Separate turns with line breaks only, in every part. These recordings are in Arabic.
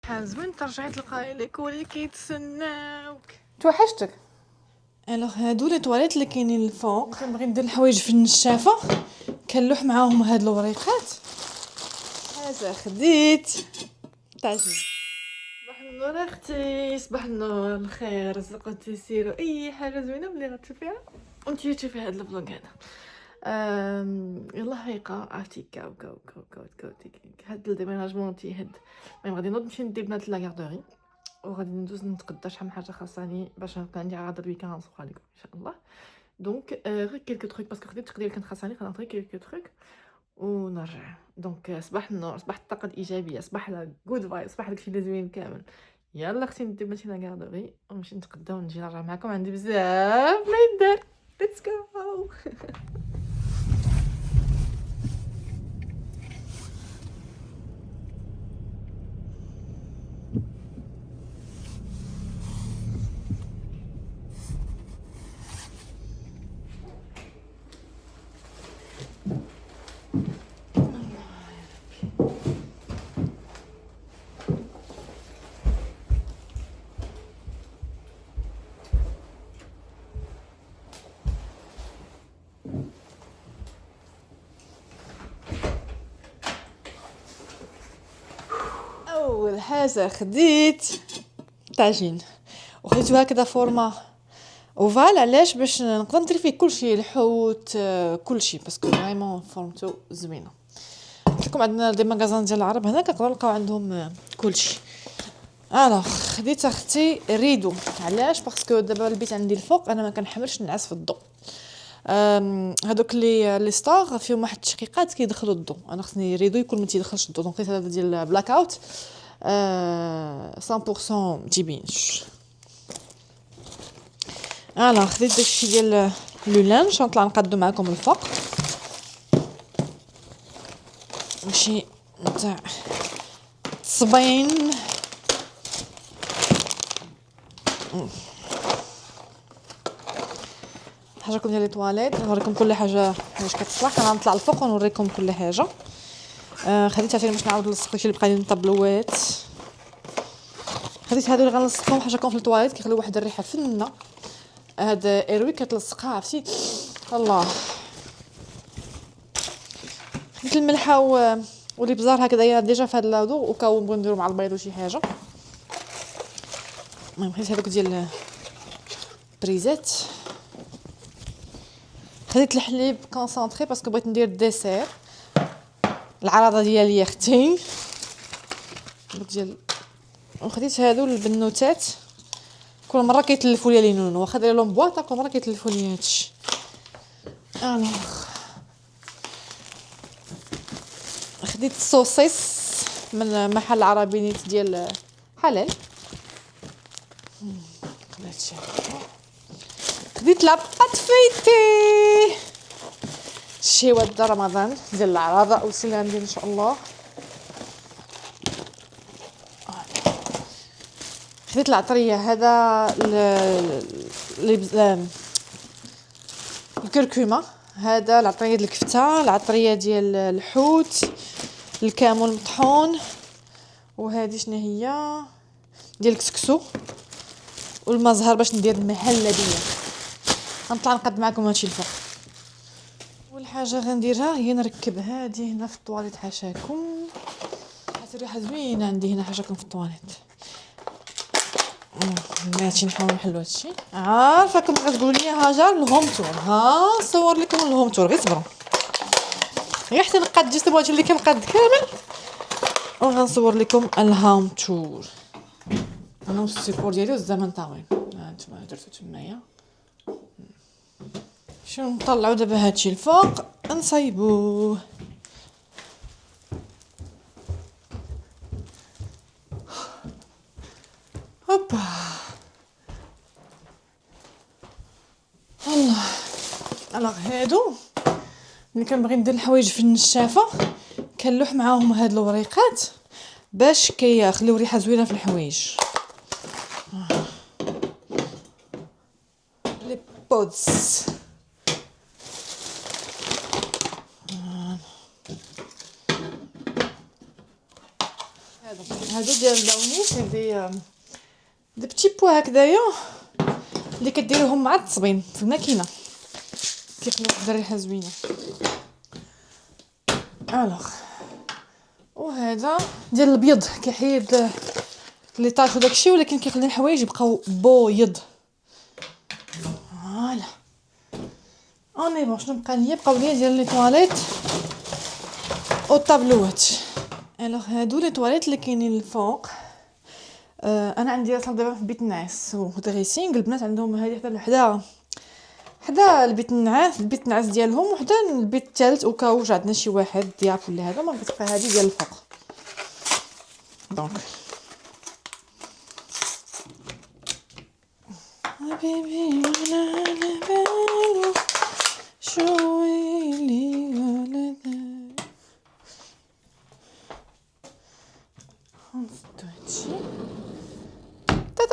حازمين ترجعي تلقاي لي كولي كيتسناوك.
توحشتك.
الوغ هادو لي طواليت اللي كاينين الفوق كنبغي ندير الحوايج في النشافه كنلوح معاهم هاد الوريقات. هذا خديت طاجين. صباح النور اختي، صباح النور الخير، رزقتي سيروا اي حاجه زوينه ملي غتشوفيها وانتي تشوفي هاد الفلوق هذا. يلا هيقه عرفتي كاو كاو كاو كاو كاو هاد الديميناجمون تيهد. المهم غادي نوض نمشي ندي بنات لاكاردوري وغادي ندوز نتغدى شحال من حاجه خاصاني باش نبقى عندي عاد الويكاند نسوق عليكم ان شاء الله. دونك غير كيلكو تروك باسكو خديت التقدير كانت خاصاني غنعطي كيلكو تروك ونرجع. دونك صباح النور، صباح الطاقه الايجابيه، صباح لا جود فايب، صباح داكشي اللي زوين كامل. يلا اختي ندي بنتي لاكاردوري ونمشي نتغدى ونجي نرجع معكم، عندي بزاف ما يدار. ليتس جو. اول حاجه خديت طاجين وخديتو هكذا فورما اوفال. علاش؟ باش نقدر ندير فيه كلشي، الحوت كلشي، باسكو فريمون فورمتو زوينه. قلت لكم عندنا دي ماغازان ديال العرب هنا كنقدروا نلقاو عندهم كلشي. الوغ خديت اختي ريدو. علاش؟ باسكو دابا البيت عندي الفوق انا ما كنحملش نعس في الضوء. هذوك لي ستار فيهم واحد التشقيقات كيدخلوا الضوء، انا خصني ريدو يكون ما تيدخلش الضوء. دونك خديت هذا ديال بلاك اوت 100% متيبينش. الوغ خديت داكشي ديال لولانج غنطلع نقادو معكم الفوق. ماشي نتاع صبين. حاجه ديال لي طواليت نوريكم كل حاجه واش كتصلح. انا نطلع الفوق ونوريكم كل حاجه. خديت عافيه باش نعاود نلصق داكشي اللي بقى لي الطابلوات. خديت هادو اللي غنلصقهم حاجه في الطواليت كيخليو واحد الريحه فنه. هاد ايروي كتلصقها عرفتي الله. خديت الملحه ولي بزار هكذايا ديجا في هاد لاضو وكاو نبغيو نديرو مع البيض وشي حاجه. المهم خديت هذوك ديال بريزات. خديت الحليب كونسونطري باسكو بغيت ندير ديسير العراضه ديالي يا اختي ديال. وخديت هادو البنوتات كل مره كيتلفوا لي نون واخا داير لهم بواطه كل مره كيتلفوا لي هادشي. الوغ خديت الصوصيص من محل عربي نيت ديال حلال. خديت لاباط فيتي شيوه د رمضان ديال العراضه او سلام ديال ان شاء الله. خديت العطريه هذا الكركمه، هذا العطريه ديال الكفته، العطريه ديال الحوت، الكامون المطحون، وهذه شنو هي ديال الكسكسو، والمزهر باش ندير المهلبيه. غنطلع نقد معكم هادشي الفوق. اول حاجه غنديرها هي نركب هذه هنا في الطواليت حاشاكم. حتى ريحه زوينه عندي هنا حاشاكم في الطواليت. ماشي نحاول نحلو هادشي. عارفاكم غتقولوا لي هاجر الهوم تور، ها نصور لكم الهوم تور، غير صبروا غير حتى نقاد جسم هادشي اللي كنقاد كامل وغنصور لكم الهوم تور. انا السيبور ديالي والزمن طويل. هانتوما درتو تمايا. شنو نطلعوا دابا هادشي الفوق نصايبوه. هوبا الله. الوغ هادو ملي كنبغي ندير الحوايج في النشافه كنلوح معاهم هاد الوريقات باش كيخليو ريحه زوينه في الحوايج. لي بودز هادو ديال الداوني سي دي بتي بوا هكذايا اللي كديروهم مع التصبين في الماكينه كيخليو واحد الريحه زوينه. الوغ وهذا ديال الابيض كيحيد لي طاج وداكشي ولكن كيخلي الحوايج يبقاو بويض. فوالا اوني بون شنو بقى ليا؟ بقاو ليا ديال لي طواليت او طابلوات. الوغ هادو لي طواليت اللي كاينين الفوق. انا عندي اصلا دابا في بيت النعاس ودغيسينغ. البنات عندهم هذه حدا البيت النعاس ديالهم وحدا البيت الثالث وكاوج عندنا شي واحد ضياف ولا هذا ما كتبقى هذه ديال الفوق. دونك حبيبي وانا على بالو شوي لي ولدك هنستوتشي تا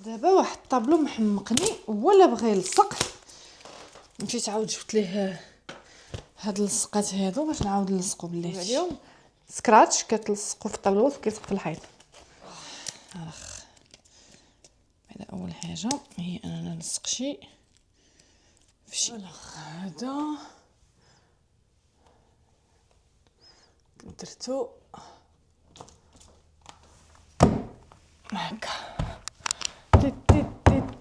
دابا واحد الطابلو محمقني ولا بغى يلصق. مشيت عاود جبت ليه هاد اللصقات هادو باش نعاود نلصقو بالليل. اليوم سكراتش كتلصقو في الطابلوات وكيلصق في الحيط. هذا اول حاجه هي اننا نلصق شي فشي. هذا درتو هكا تيت تيت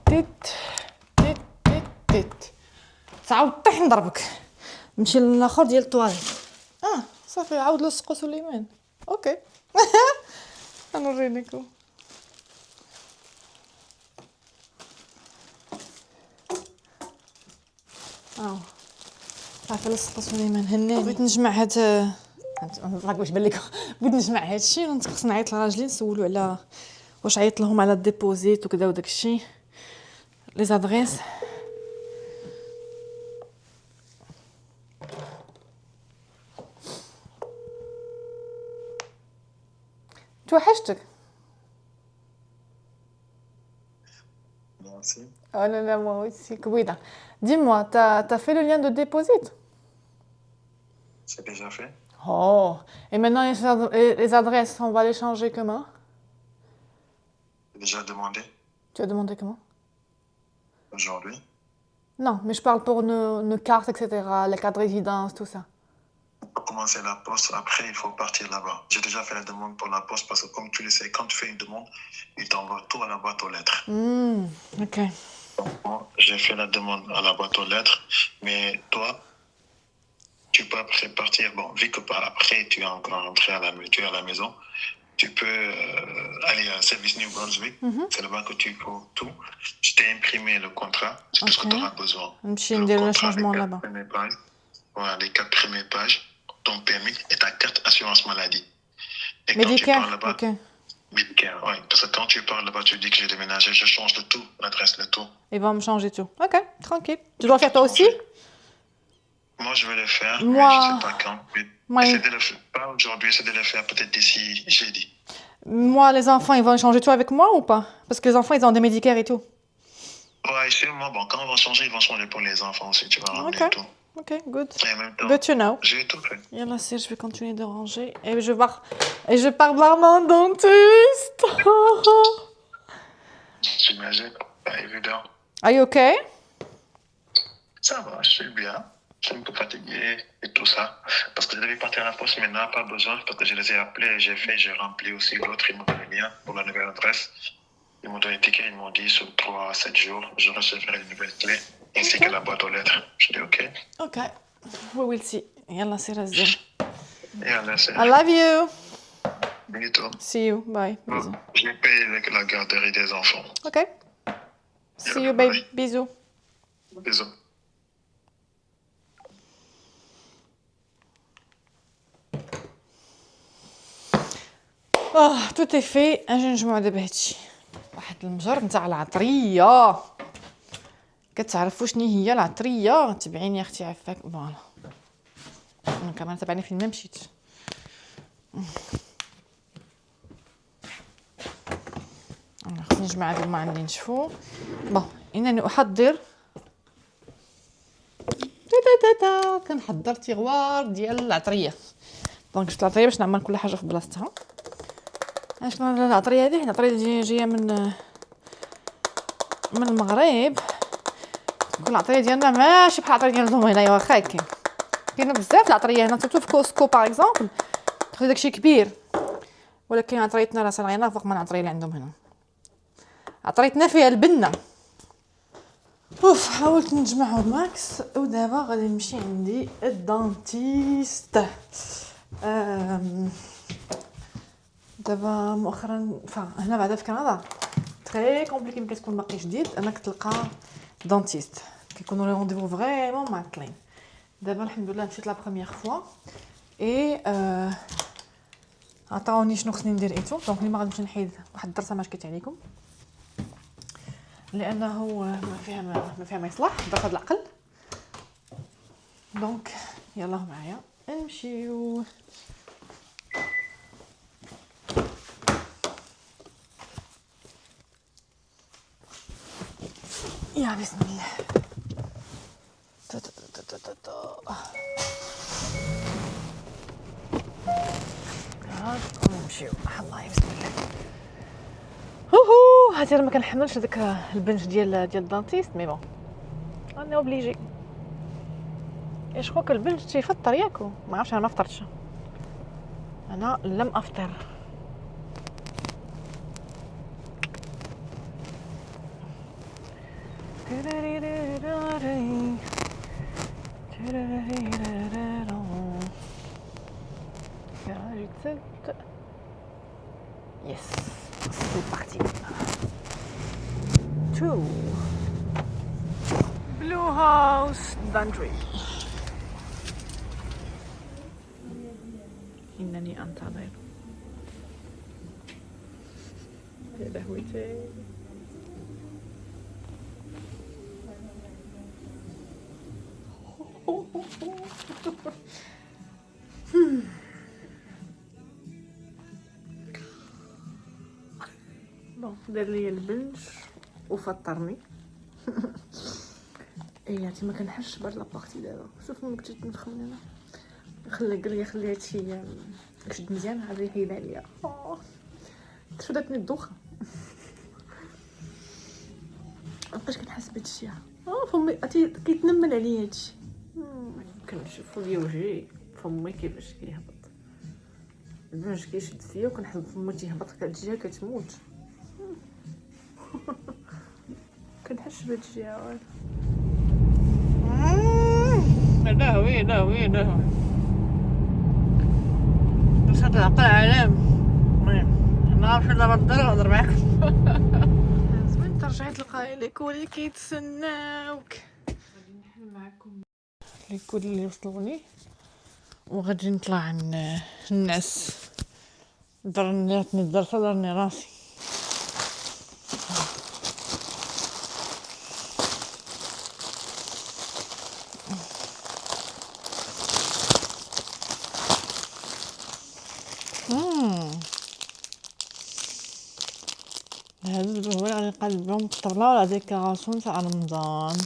تيت تيت تيت تيت تعاود طيح نضربك. نمشي للاخر ديال الطواليت. صافي عاود لصقو سليمان. اوكي غنوريكم. صافي لصقو سليمان هناني. بغيت نجمع هاد راك باش بان لك بغيت نجمع هادشي ونتقص نعيط لراجلي نسولو على واش عيط لهم على الديبوزيت وكذا وداكشي لي زادريس. توحشتك.
Merci.
Oh là là, moi aussi. Oui, dis-moi, t'as fait le lien de déposit?
C'est déjà fait.
Oh, et maintenant les adresses, on va les changer comment?
J'ai déjà demandé
Tu as demandé comment?
aujourd'hui.
Non, mais je parle pour nos cartes, etc., les cartes de résidence, tout ça.
Pour commencer la poste, après, il faut partir là-bas. J'ai déjà fait la demande pour la poste parce que, comme tu le sais, quand tu fais une demande, il t'envoie tout à la boîte aux lettres.
Ok.
Donc, moi, j'ai fait la demande à la boîte aux lettres, mais toi, tu peux après partir. Bon, vu que par après, tu es encore rentré tu es à la maison, tu peux aller à Service New Brunswick. C'est là-bas que tu faut tout. Je t'ai imprimé le contrat, c'est tout ce que tu auras besoin.
Le changement là-bas.
Voilà, les 4 premières pages, ton permis et ta carte assurance maladie. Et
Médicare,
quand tu pars là-bas,
ok.
Médicare, oui. Parce que quand tu pars là-bas, tu dis que j'ai déménagé, je change de tout, l'adresse, le tout.
Ils vont me changer tout. Ok, tranquille. Tu dois le faire toi aussi?
Moi, je vais le faire,
Moi...
mais je ne sais pas quand.
Moi...
Essaie de le faire, pas aujourd'hui, essaie de le faire peut-être d'ici jeudi.
Moi, les enfants, ils vont changer tout avec moi ou pas? Parce que les enfants, ils ont des médicaires et tout.
Ouais, sûrement. Bon, quand ils vont changer pour les enfants aussi, tu vas ramener tout.
Ok, good.
Et en même temps,
good to know.
J'ai tout fait.
Yallah, je vais continuer de ranger et je pars voir mon dentiste.
J'imagine, pas évident.
Are you okay?
Ça va, je suis bien. Je suis un peu fatigué et tout ça. Parce que je devais partir à la poste maintenant, pas besoin, parce que je les ai appelés, j'ai rempli aussi l'autre, ils m'ont donné le lien pour la nouvelle adresse. Ils m'ont donné le ticket, ils m'ont dit sur 3 à 7 jours, je recevrai une nouvelle clé, ainsi que la boîte aux lettres. Je dis ok.
Ok, we will see. Yallah, c'est razem.
I
love you.
Bientôt.
See you, bye. Bisous.
J'ai payé la garderie des enfants.
Ok. See you, babe. Bisous.
Bisous.
tout est fait. اجي نجمعوا دابا هادشي. واحد المجر نتاع العطريه. كتعرفوا شنو هي العطريه؟ تبعيني اختي عفاك. فوالا. انا كمان تبعني فين ما مشيت. انا خصني نجمع هاد الماء عندي نشفو. بون انني احضر كنحضر تيغوار ديال العطريه. دونك جبت العطريه باش نعمل كل حاجه في بلاصتها. شنو العطريه هذه؟ العطريه اللي جايه من المغرب. كل العطريه ديالنا ماشي بحال العطريه ديالهم هنايا، واخا كاينه بزاف العطريه هنا سورتو في كوسكو باغ اكزومبل تاخدي داكشي كبير، ولكن عطريتنا راه صغيره فوق من العطريه اللي عندهم هنا. عطريتنا فيها البنه. اوف حاولت نجمعهم ماكس، ودابا غادي نمشي عندي الدانتيست. دابا مؤخرا هنا بعدا في كندا تري كومبليكي ملي كتكون باقي جديد انك تلقى دانتيست، كيكونوا لي رونديفو فريمون معطلين. دابا الحمد لله مشيت لا بروميير فوا اي عطاوني شنو خصني ندير ايتو. دونك اليوم غنمشي نحيد واحد الدرسه ما حكيت عليكم لانه ما فيها ما يصلح درسه العقل. دونك يلا معايا نمشيو. يا بسم الله. نمشيو. الله بسم الله. هادي راه ما كنحملش داك البنج ديال الدانتيست، مي بون انا اوبليجي. ايش خوك البنج تيفطر ياكو؟ ما عرفتش، انا ما فطرتش، انا لم افطر. Yes, c'est parti. 2 Blue House Laundry. إنني أنتظر. يا لهويتي. بون دار لي البنج وفطرني. ايه هاتي ما كنحش بهاد لابارتي دابا. شوف ملي كنت تنفخ من هنا قال لي خلي هادشي يشد مزيان عاد يحيد عليا. تفداتني الدوخه. مابقيتش كنحس بهادشي. فمي كيتنمل عليا هادشي. كنشوف وجهي فمي كيفاش كيهبط البنج كيشد فيا وكنحس فمي تيهبط كتجيها كتموت. كنحس بهادشي عاد. لهوي لهوي لهوي. نشاط العقل عالم. المهم نعرف دابا نهضر معاك. زوين ترجعي تلقاي لي كولي كيتسناوك. غادي نحل معاكم لي كولي اللي وصلوني وغادي نطلع الناس. درني الدرسه درني راسي. هاد البهوات غادي نقلبهم بالطبله ولا ديكوراسيون تاع رمضان.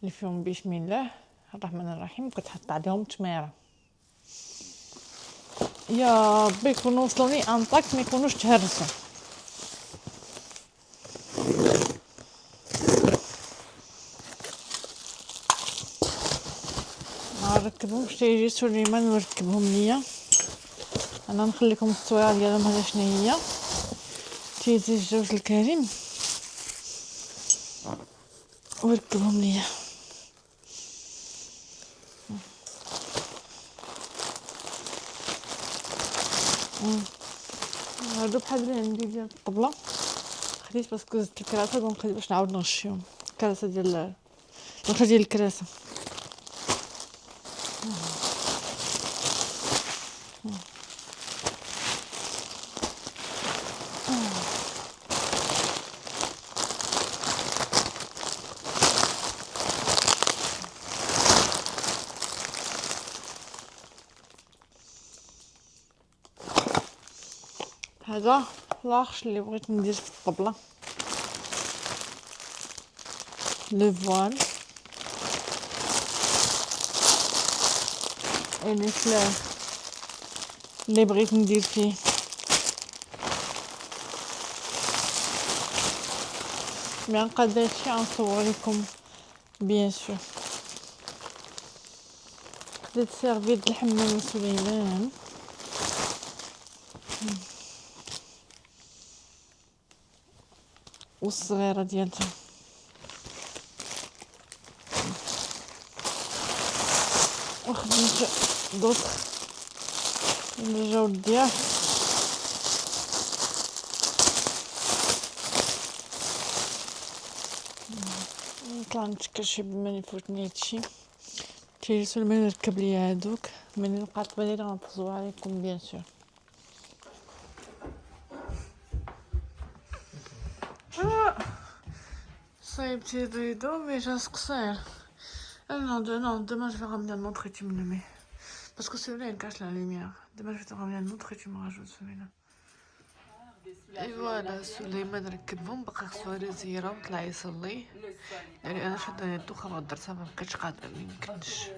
اللي فيهم بسم الله الرحمن الرحيم كتحط عليهم تميره. يا ربي يكونوا وصلوني انطاكت ما يكونوش تهرسوا. ما نركبهمش تيجي سليمان ونركبهم ليا. انا نخليكم التصويره ديالهم هذا شنو هي. تيجي الجوز الكريم وركبهم ليا. هادو بحال اللي عندي ديال الطبله خديت باسكو زدت الكراسه دونك خديت باش نعاود نغشيهم. الكراسه ديال الكراسه. هذا لاخش اللي بغيت ندير في الطبله لو فوال لي فلور اللي بغيت ندير فيه. ما نقدرش نصور لكم بيان سور. خديت سيرفيت الحمام سليمان والصغيره ديالتها وخدمت دوطخ نرجعو للديار. نطلع نتكل شي بما يفوتني هادشي. تيجي سليمان نركب ليا هادوك ملي نبقى طبالي غنفوزو عليكم بيان سور. صايبتي الريدو مي جاس قصير. Non, demain je vais ramener un autre et tu me le mets. Parce que celui-là il cache la lumière. Demain je vais te ramener un autre et tu me rajoutes celui-là. Et voilà, سليمان ركبهم بقى خصو يزيرو وطلع يصلي. يعني انا شدني الدوخه غدرتها ما بقيتش قادره ميمكنش.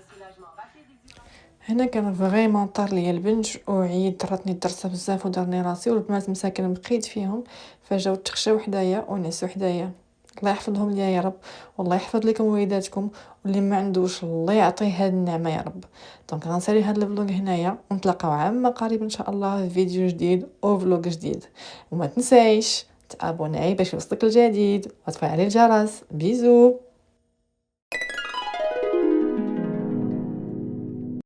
هنا كان فريمون طار ليا البنج وعييت دراتني الدرسه بزاف ودارني راسي والبنات مساكن بقيت فيهم فجاو تخشاو حدايا ونسوا حدايا. الله يحفظهم ليا يا رب والله يحفظ لكم وليداتكم واللي ما عندوش الله يعطيه هذه النعمه يا رب. دونك غنسالي هذا الفلوق هنايا ونتلاقاو عام قريب ان شاء الله في فيديو جديد او فلوق جديد. وما تنسايش تابوناي باش يوصلك الجديد وتفعلي الجرس. بيزو.